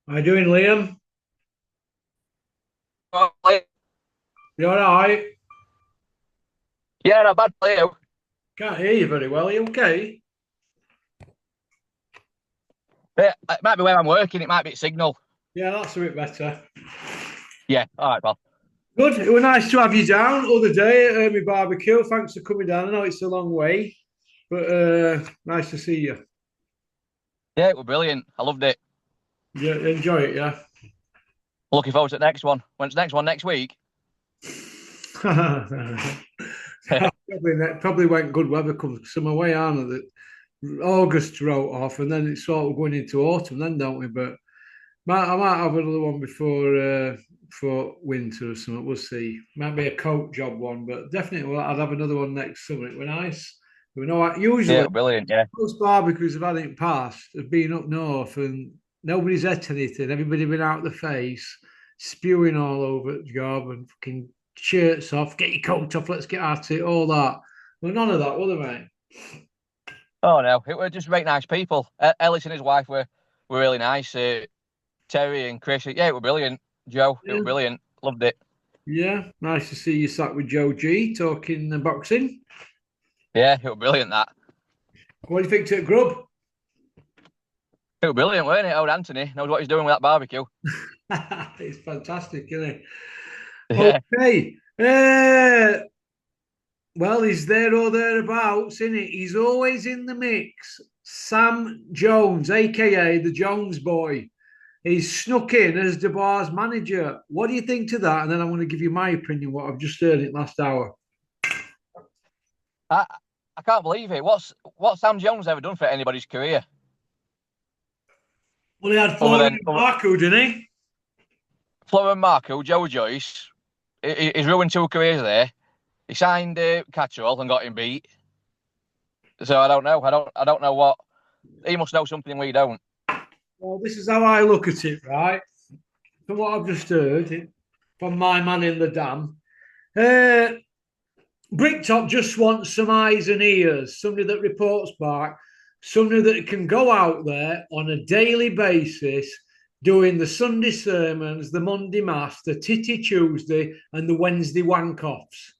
How you doing, Liam? Well, You all right? yeah, not bad player. Can't hear you very well. Are you okay? But it might be where I'm working. It might be signal. Yeah, that's a bit better. Yeah, all right, pal. Good. It was nice to have you down other day at my barbecue. Thanks for coming down. I know it's a long way, but nice to see you. Yeah, it was brilliant. I loved it. Yeah, enjoy it, yeah. Looking forward to the next one. When's the next one next week? Probably when good weather comes, because I'm away, aren't I? That August wrote off, and then it's sort of going into autumn, then don't we? But I might have another one before winter or something. We'll see. Might be a coat job one, but definitely I'd have another one next summer. It were nice. We know Yeah, usually it was brilliant. Yeah, most barbecues I've had in the past have been up north and nobody's ate anything. Everybody been out the face, spewing all over the job and fucking shirts off, get your coat off, let's get at it, all that. Well, none of that, were there, mate? oh no, it were just very nice people. Ellis and his wife were really nice. Terry and Chris. Yeah, it was brilliant. Joe, it was Yeah. brilliant. Loved it. Yeah, nice to see you sat with Joe G talking boxing. Yeah, it was brilliant. That What do you think to Grub? it was brilliant, weren't it? Old Anthony knows what he's doing with that barbecue. It's fantastic, isn't it? Yeah, Okay. Well, he's there or thereabouts, isn't it? He's always in the mix. Sam Jones, aka the Jones boy. He's snuck in as DeBar's manager. What do you think to that? And then I'm going to give you my opinion, what I've just heard it last hour. I I can't believe it. What's Sam Jones ever done for anybody's career Well, he had other Florian than Marco, didn't he? Flo and Marco, Joe Joyce? He's ruined two careers there. He signed Catchall and got him beat. So I don't know. I don't know what he must know something we don't. Well, this is how I look at it, right? From what I've just heard from my man in the dam. Uh, Bricktop just wants some eyes and ears, somebody that reports back, somebody that can go out there on a daily basis doing the Sunday sermons, the Monday Mass, the Titty Tuesday, and the Wednesday wank offs.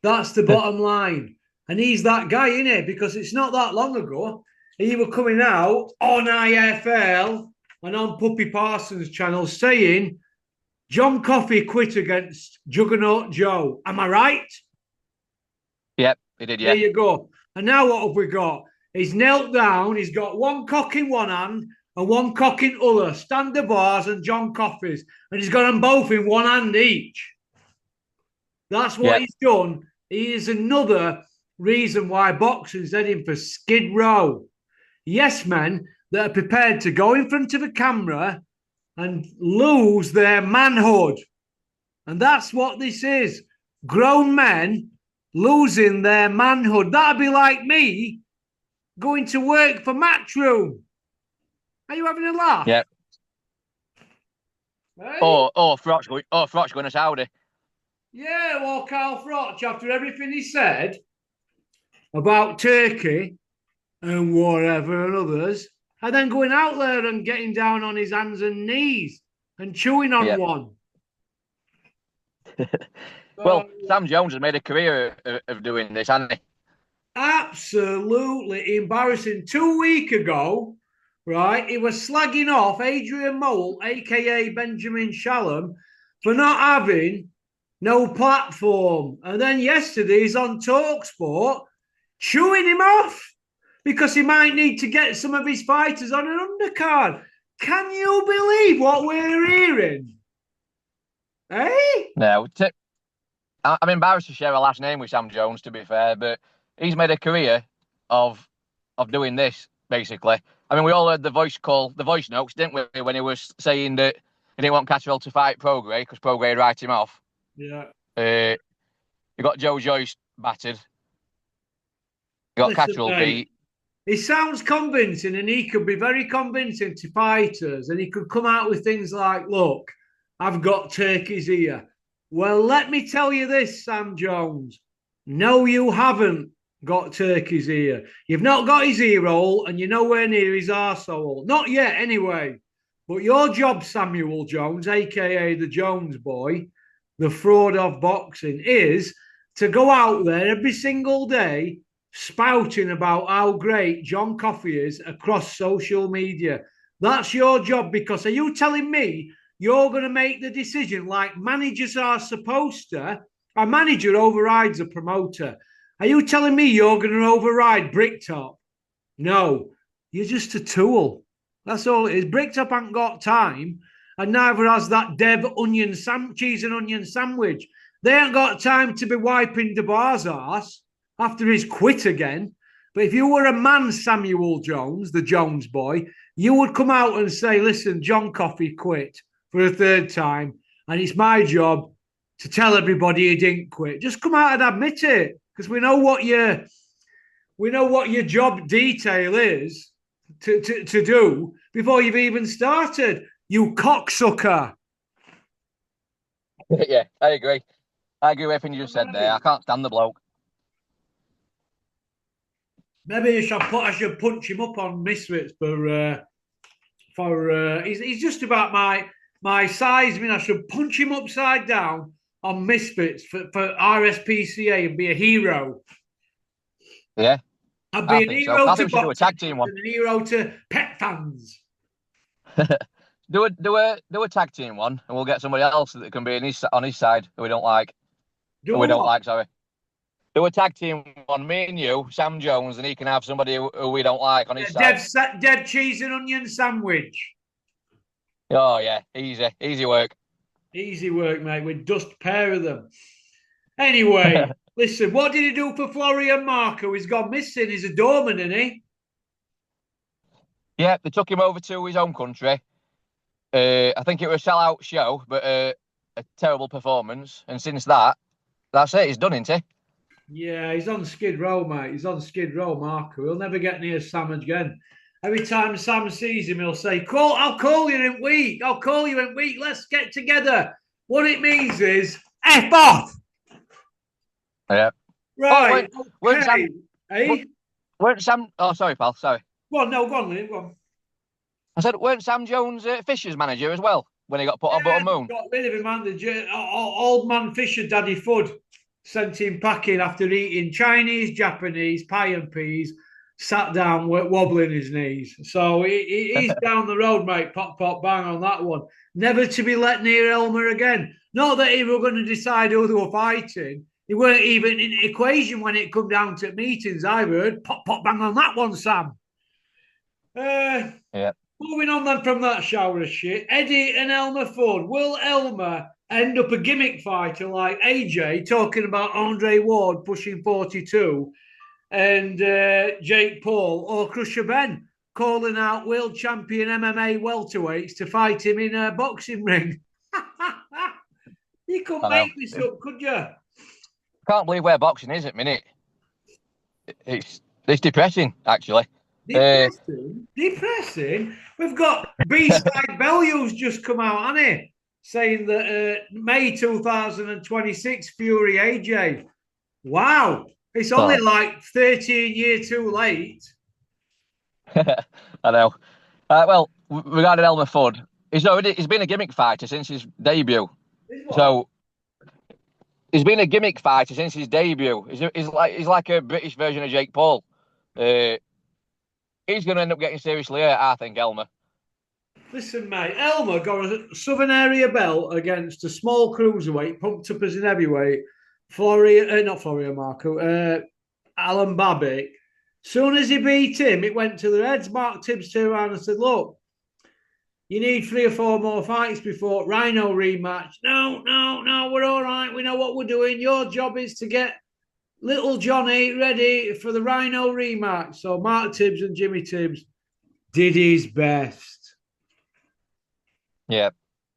That's the bottom line. And he's that guy, in it? Because it's not that long ago. He was coming out on IFL and on Puppy Parsons' channel saying John Coffey quit against Juggernaut Joe. Am I right? Yep, he did. There Yeah, you go. And now what have we got? He's knelt down. He's got one cock in one hand and one cock in other. Standard bars and John Coffey's, and he's got them both in one hand each. That's what yep, he's done. He is another reason why boxing's heading for skid row. Yes, men that are prepared to go in front of a camera and lose their manhood. And that's what this is. Grown men losing their manhood. That'd be like me going to work for Matchroom. Are you having a laugh? yep. Hey? Frot's going to Saudi. Yeah, well, Carl Froch, after everything he said about Turkey and whatever and others, and then going out there and getting down on his hands and knees and chewing on Yep. one. So, Well, Sam Jones has made a career of doing this, hasn't he? absolutely embarrassing. 2 weeks ago, right, he was slagging off Adrian Mole, aka Benjamin Shalom, for not having no platform. And then yesterday he's on Talksport chewing him off because he might need to get some of his fighters on an undercard. Can you believe what we're hearing? Eh? No, I'm embarrassed to share a last name with Sam Jones. To be fair, but he's made a career of doing this basically. I mean, we all heard the voice notes, didn't we, when he was saying that he didn't want Catterall to fight Prograis because Prograis would write him off. Yeah. Uh, you got Joe Joyce battered. You got Listen, Catterall mate. beat. He sounds convincing and he could be very convincing to fighters and he could come out with things like, look, I've got Turkey's ear. Well, let me tell you this, Sam Jones. No, you haven't got Turkey's ear. You've not got his ear hole and you're nowhere near his arsehole. Not yet, anyway. But your job, Samuel Jones, aka the Jones boy, the fraud of boxing, is to go out there every single day spouting about how great John Coffey is across social media. That's your job, because are you telling me you're going to make the decision like managers are supposed to? A manager overrides a promoter. Are you telling me you're going to override Bricktop? No, you're just a tool. That's all it is. Bricktop ain't got time, and neither has that Dev cheese and onion sandwich. They ain't got time to be wiping DeBar's arse after he's quit again. But if you were a man, Samuel Jones, the Jones boy, you would come out and say, listen, John Coffey quit for a third time, and it's my job to tell everybody he didn't quit. Just come out and admit it, because we know what your job detail is to do before you've even started, you cocksucker. Yeah, I agree. I agree with everything you just said there. I can't stand the bloke. Maybe I should punch him up on Misfits for he's just about my size. I mean, I should punch him upside down on Misfits for RSPCA and be a hero. Yeah, I'd be an hero I to think we should do a tag team one. and an hero to pet fans. do a tag team one, and we'll get somebody else that can be on his side who we don't like. Do a tag team one, me and you, Sam Jones, and he can have somebody who we don't like on his side. Dev cheese and onion sandwich. Oh yeah, easy work. Easy work, mate. We'd dust a pair of them. Anyway, listen, what did he do for Florian Marco? He's gone missing. He's a doorman, isn't he? Yeah, they took him over to his own country. I think it was a sellout show, but a terrible performance. And since that's it. He's done, isn't he? Yeah, he's on Skid Row, mate. He's on Skid Row, Marco. He'll never get near Sam again. Every time Sam sees him, he'll say, I'll call you in week. I'll call you in week. Let's get together. What it means is, F off. Yeah. Right. Weren't Sam... Oh, sorry, pal. Sorry. Go on, Liam. Go on. I said, weren't Sam Jones Fisher's manager as well when he got put on Button Moon? Got rid of him, man. Old man Fisher, Daddy Fudd, sent him packing after eating Chinese, Japanese, pie and peas, sat down, wobbling his knees. So he's down the road, mate. Pop, pop, bang on that one. Never to be let near Elmer again. Not that he were going to decide who they were fighting. He weren't even in the equation when it come down to meetings, I've heard. Pop, pop, bang on that one, Sam. Yeah. Moving on then from that shower of shit, Eddie and Elmer Fudd. Will Elmer end up a gimmick fighter like AJ talking about Andre Ward pushing 42 and Jake Paul, or Crusher Ben calling out world champion MMA welterweights to fight him in a boxing ring? You couldn't make this up, could you? I can't believe where boxing is at the minute. It's depressing, actually. Depressing. We've got B-Side Bellews just come out, hasn't he? Saying that May 2026 Fury AJ. Wow. It's only like 13 years too late. I know. Well, regarding Elmer Fudd, he's been a gimmick fighter since his debut. So he's been a gimmick fighter since his debut. He's like a British version of Jake Paul. He's going to end up getting seriously hurt, I think, Elmer. Listen, mate, Elmer got a Southern Area belt against a small cruiserweight, pumped up as an heavyweight, not Florian Marco, Alan Babick. Soon as he beat him, it went to the heads. Mark Tibbs turned around and said, look, you need 3 or 4 more fights before Rhino rematch. No, we're all right. We know what we're doing. Your job is to get little Johnny ready for the Rhino rematch. So Mark Tibbs and Jimmy Tibbs did his best. Yeah.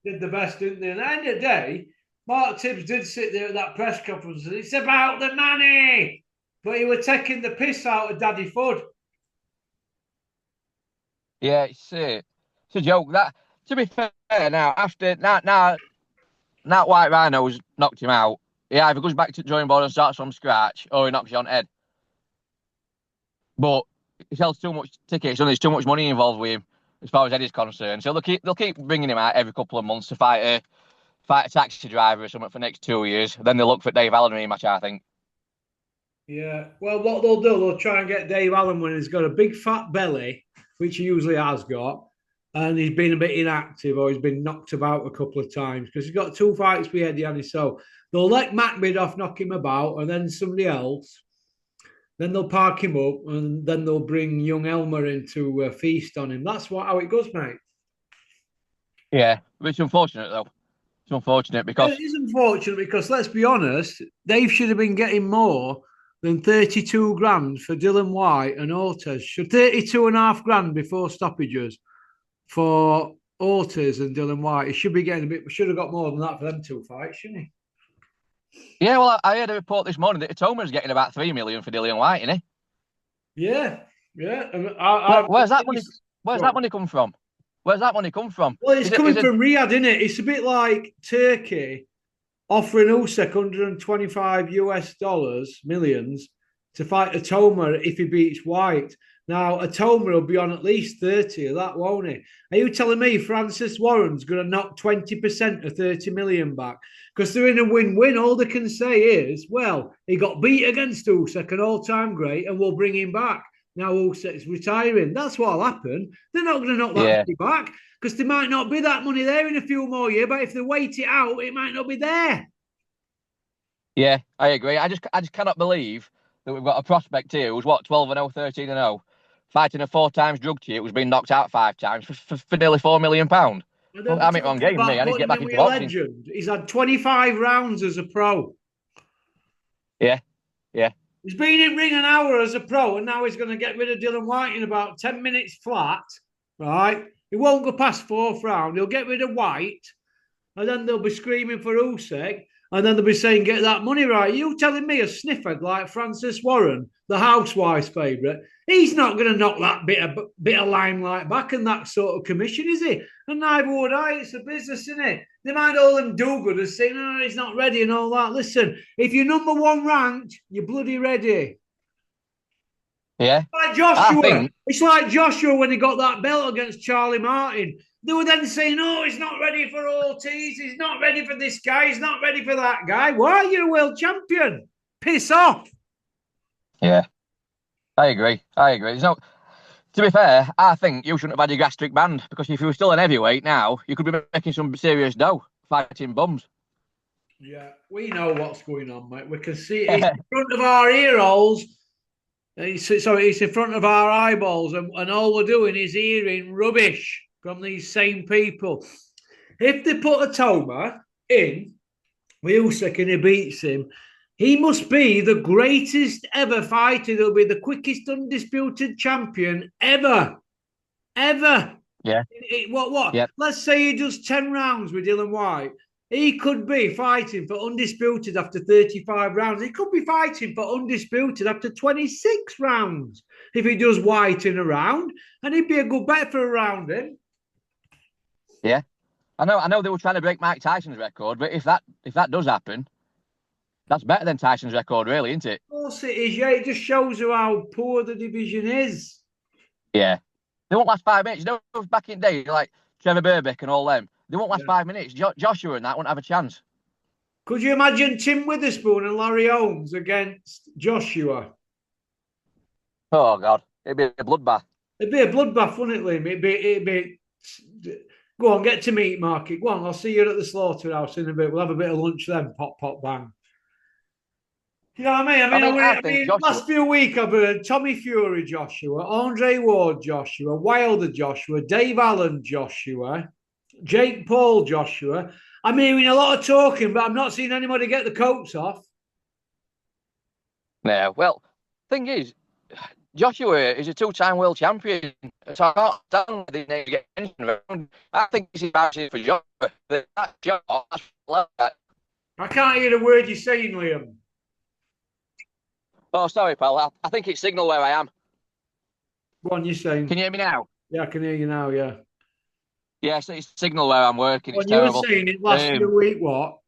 Did the best, didn't they? At the end of the day, Mark Tibbs did sit there at that press conference and it's about the money. But he was taking the piss out of Daddy Fudd. Yeah, it's a joke. That, to be fair, now White Rhino's knocked him out, he either goes back to the drawing board and starts from scratch, or he knocks you on head. But he sells too much tickets and there's too much money involved with him. as far as Eddie's concerned. So they'll keep bringing him out every couple of months to fight a taxi driver or something for the next 2 years. Then they'll look for Dave Allen rematch, I think. Yeah. Well, what they'll do, they'll try and get Dave Allen when he's got a big fat belly, which he usually has got, and he's been a bit inactive or he's been knocked about a couple of times because he's got 2 fights with Eddie and so they'll let Makhmedov knock him about and then somebody else. Then they'll park him up and then they'll bring young Elmer in to feast on him. That's how it goes, mate. Yeah, it's unfortunate though. It's unfortunate because it is unfortunate because let's be honest, Dave should have been getting more than 32 grand for Dylan White and Ortiz. Should 32 and a half grand before stoppages for Ortiz and Dylan White. He should be getting should have got more than that for them 2 fights, shouldn't he? Yeah, well, I heard a report this morning that Itoma's getting about 3 million for Dylan White, isn't he? Yeah. Where's that money? Where's that money come from? Where's that money come from? Well, it's coming from Riyadh, isn't it? It's a bit like Turkey offering Usyk 125 US dollars, millions, to fight Itoma if he beats White. Now, Itoma will be on at least 30 of that, won't he? Are you telling me Francis Warren's going to knock 20% of 30 million back? Because they're in a win-win. All they can say is, well, he got beat against Usyk, an all-time great, and we'll bring him back. Now Usyk's retiring. That's what'll happen. They're not going to knock that money back because there might not be that money there in a few more years. But if they wait it out, it might not be there. Yeah, I agree. I just cannot believe that we've got a prospect here who's 12-0, 13-0, fighting a 4 times drug cheat who's been knocked out 5 times for nearly £4 million. I mean, on game, me. I need to get back into boxing. Legend. He's had 25 rounds as a pro. Yeah. He's been in ring an hour as a pro, and now he's going to get rid of Dylan White in about 10 minutes flat, right? He won't go past 4th round. He'll get rid of White, and then they'll be screaming for Usyk, and then they'll be saying, get that money right. You telling me a sniffer like Francis Warren, the housewife's favourite, he's not going to knock that bit of limelight back and that sort of commission, is he? And neither would I. It's a business, isn't it? They might all them do-gooders saying, oh, he's not ready and all that. Listen, if you're number 1 ranked, you're bloody ready. Yeah. Like Joshua. It's like Joshua when he got that belt against Charlie Martin. They were then saying, oh, he's not ready for Ortiz. He's not ready for this guy. He's not ready for that guy. Why? You're a world champion. Piss off. Yeah. I agree. To be fair, I think you shouldn't have had your gastric banned because if you were still an heavyweight now, you could be making some serious dough fighting bums. Yeah, we know what's going on, mate. We can see it. It's in front of our ear holes. It's in front of our eyeballs, and all we're doing is hearing rubbish from these same people. If they put Itoma in with Usyk and he beats him, he must be the greatest ever fighter. He'll be the quickest undisputed champion ever. Ever. Yeah. What? Yep. Let's say he does 10 rounds with Dylan White. He could be fighting for undisputed after 35 rounds. He could be fighting for undisputed after 26 rounds if he does White in a round. And he'd be a good bet for a round in. Yeah. I know they were trying to break Mike Tyson's record, but if that does happen, that's better than Tyson's record, really, isn't it? Of course it is, yeah. It just shows you how poor the division is. Yeah. They won't last 5 minutes. You know, back in the day, like Trevor Burbick and all them, they won't last 5 minutes. Joshua and that wouldn't have a chance. Could you imagine Tim Witherspoon and Larry Holmes against Joshua? Oh, God. It'd be a bloodbath. It'd be a bloodbath, wouldn't it, Liam? It'd be... Go on, get to meat market. Go on, I'll see you at the slaughterhouse in a bit. We'll have a bit of lunch then. Pop, pop, bang. You know what I mean? Last few weeks I've heard Tommy Fury Joshua, Andre Ward Joshua, Wilder Joshua, Dave Allen Joshua, Jake Paul Joshua. I'm hearing a lot of talking, but I'm not seeing anybody get the coats off. No, well, thing is, Joshua is a 2-time world champion, so I can't stand the name get mentioned. I think this is actually for Joshua. I can't hear the word you're saying, Liam. Oh, sorry, pal. I think it's signal where I am. Go on, you're saying. Can you hear me now? Yeah, I can hear you now, yeah. Yes, it's signal where I'm working. It's terrible. You were saying it last week, what?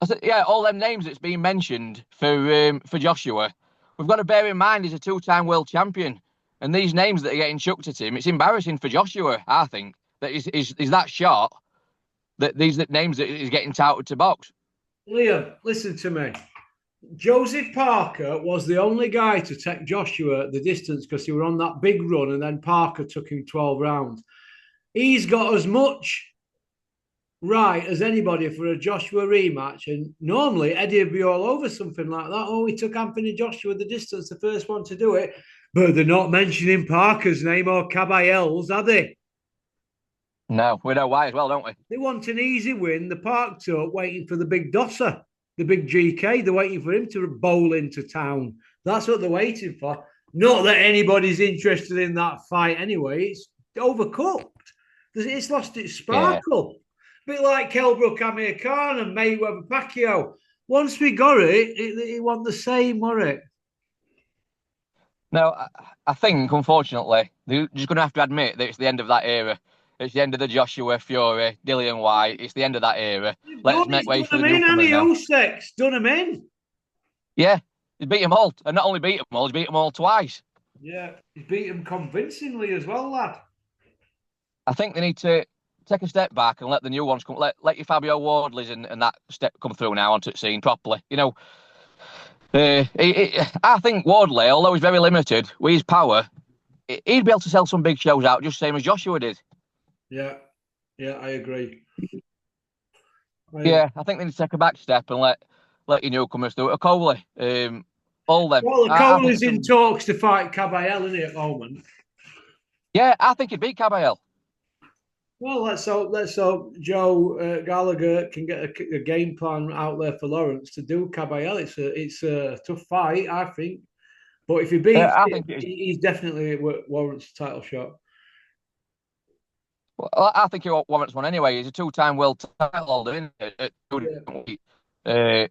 I said, yeah, all them names that's been mentioned for Joshua, we've got to bear in mind he's a 2-time world champion. And these names that are getting chucked at him, it's embarrassing for Joshua, I think, that is that short, that these names that he's getting touted to box. Liam, listen to me. Joseph Parker was the only guy to take Joshua the distance because he were on that big run, and then Parker took him 12 rounds. He's got as much right as anybody for a Joshua rematch, and normally Eddie would be all over something like that. Oh, he took Anthony Joshua the distance, the first one to do it, but they're not mentioning Parker's name or Caballero's, are they? No, we know why as well, don't we? They want an easy win. They're parked up waiting for the big dosser, the big GK. They're waiting for him to bowl into town. That's what they're waiting for. Not that anybody's interested in that fight anyway. It's overcooked. It's lost its sparkle. Yeah. Bit like Kelbrook, Amir Khan and Mayweather Pacquiao. Once we got it wasn't the same, was it? No, I think, unfortunately, they're just going to have to admit that it's the end of that era. It's the end of the Joshua, Fury, Dillian White. It's the end of that era. Let's make way for the newcomers now. Usyk done them in. Yeah, he's beat them all. And not only beat them all, he's beat them all twice. Yeah, he's beat them convincingly as well, lad. I think they need to take a step back and let the new ones come. Let your Fabio Wardleys and that step come through now onto the scene properly. You know, I think Wardley, although he's very limited with his power, he'd be able to sell some big shows out just the same as Joshua did. Yeah, I agree. I think they need to take a back step and let your newcomers do it. Coley, all them. Well, Coley's in talks to fight Caballero, isn't he, at the moment? Yeah, I think he'd beat Caballero. Well, let's hope Joe Gallagher can get a game plan out there for Lawrence to do Caballero. It's a tough fight, I think. But if he beats he's definitely warrants a title shot. Well, I think he warrants one anyway. He's a two-time world title holder, isn't he?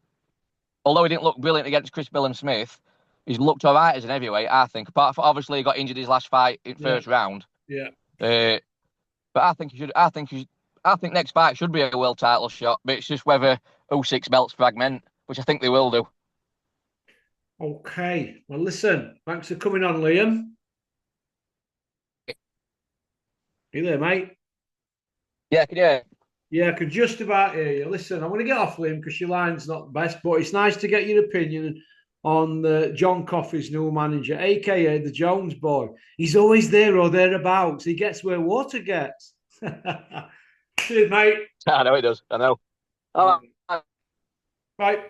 Although he didn't look brilliant against Chris Billam-Smith, he's looked all right as an heavyweight, I think. Apart from, obviously, he got injured his last fight in first round. Yeah. But I think he should. I think next fight should be a world title shot. But it's just whether Usyk's belts fragment, which I think they will do. Okay. Well, listen. Thanks for coming on, Liam. You there, mate? Yeah, can you hear? Yeah, I could just about hear you. Listen, I'm going to get off, Liam, because your line's not the best, but it's nice to get your opinion on John Coffey's new manager, a.k.a. the Jones boy. He's always there or thereabouts. He gets where water gets. Cheers, mate. I know he does. I know. All right. Right.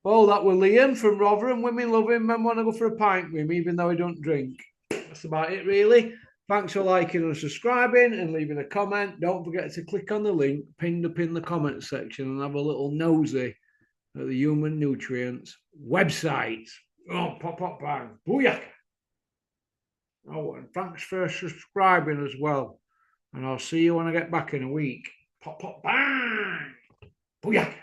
Well, that was Liam from Rotherham. Women love him and want to go for a pint with him, even though he don't drink. That's about it, really. Thanks for liking and subscribing and leaving a comment. Don't forget to click on the link pinned up in the comment section and have a little nosy at the Human Nutrients website. Oh, pop, pop, bang. Booyaka. Oh, and thanks for subscribing as well. And I'll see you when I get back in a week. Pop, pop, bang. Booyaka.